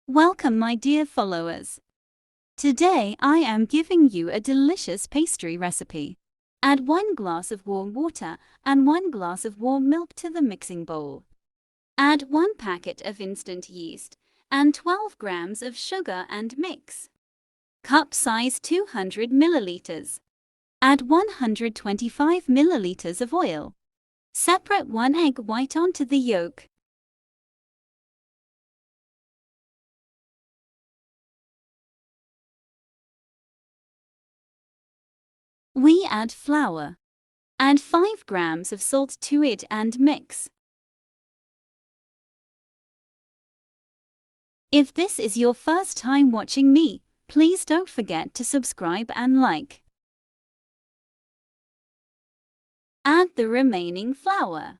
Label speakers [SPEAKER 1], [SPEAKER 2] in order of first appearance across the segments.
[SPEAKER 1] Welcome, my dear followers. Today I am giving you a delicious pastry recipe. Add 1 glass of warm water and 1 glass of warm milk to the mixing bowl. Add 1 packet of instant yeast and 12 grams of sugar and mix. Cup size 200 milliliters. Add 125 milliliters of oil. Separate 1 egg white onto the yolk. We add flour. Add 5 grams of salt to it and mix. If this is your first time watching me, please don't forget to subscribe and like. Add the remaining flour.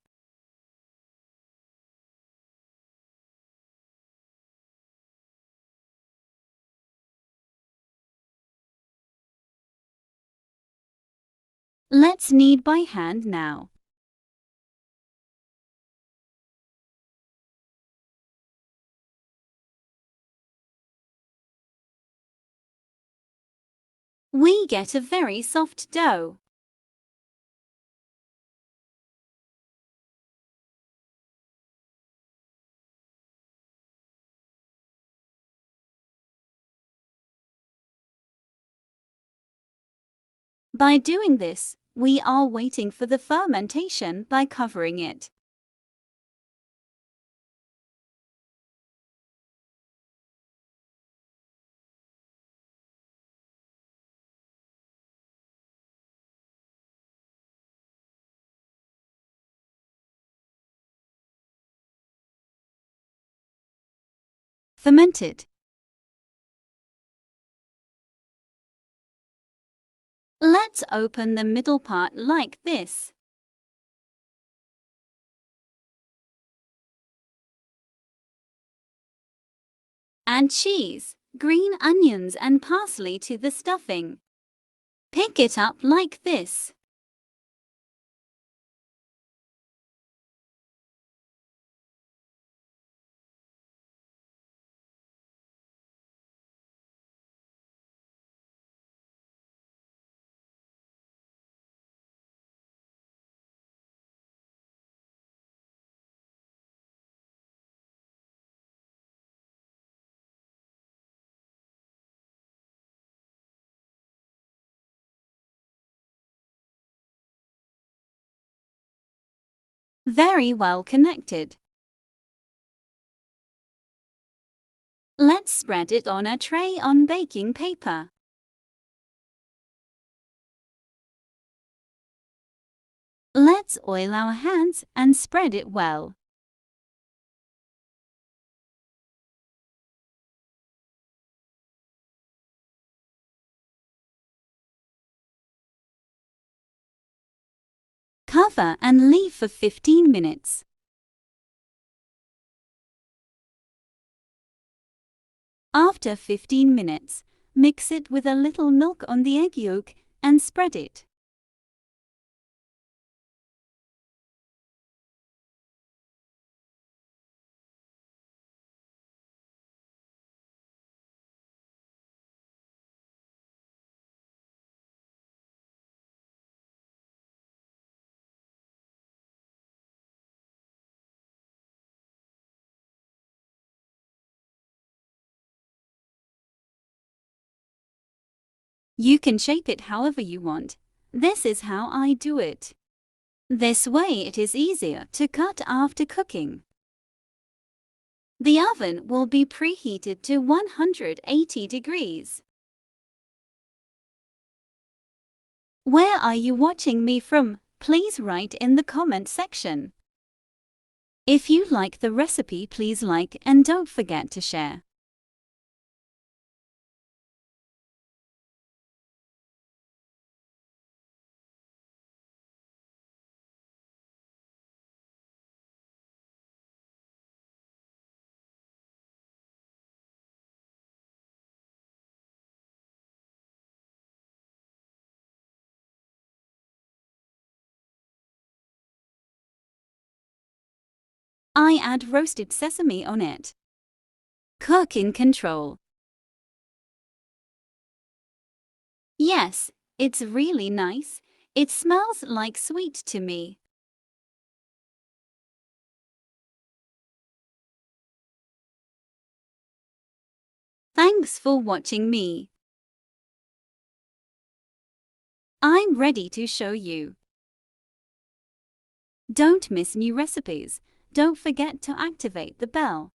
[SPEAKER 1] Let's knead by hand now. We get a very soft dough. By doing this, we are waiting for the fermentation by covering it. Fermented. Let's open the middle part like this. Add cheese, green onions and parsley to the stuffing. Pick it up like this. Very well connected. Let's spread it on a tray on baking paper. Let's oil our hands and spread it well. Cover and leave for 15 minutes. After 15 minutes, mix it with a little milk on the egg yolk and spread it. You can shape it however you want. This is how I do it. This way it is easier to cut after cooking. The oven will be preheated to 180 degrees. Where are you watching me from? Please write in the comment section. If you like the recipe, please like and don't forget to share. I add roasted sesame on it. Cook in control. Yes, it's really nice. It smells like sweet to me. Thanks for watching me. I'm ready to show you. Don't miss new recipes. Don't forget to activate the bell.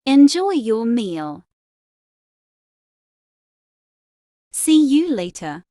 [SPEAKER 1] Enjoy your meal. See you later.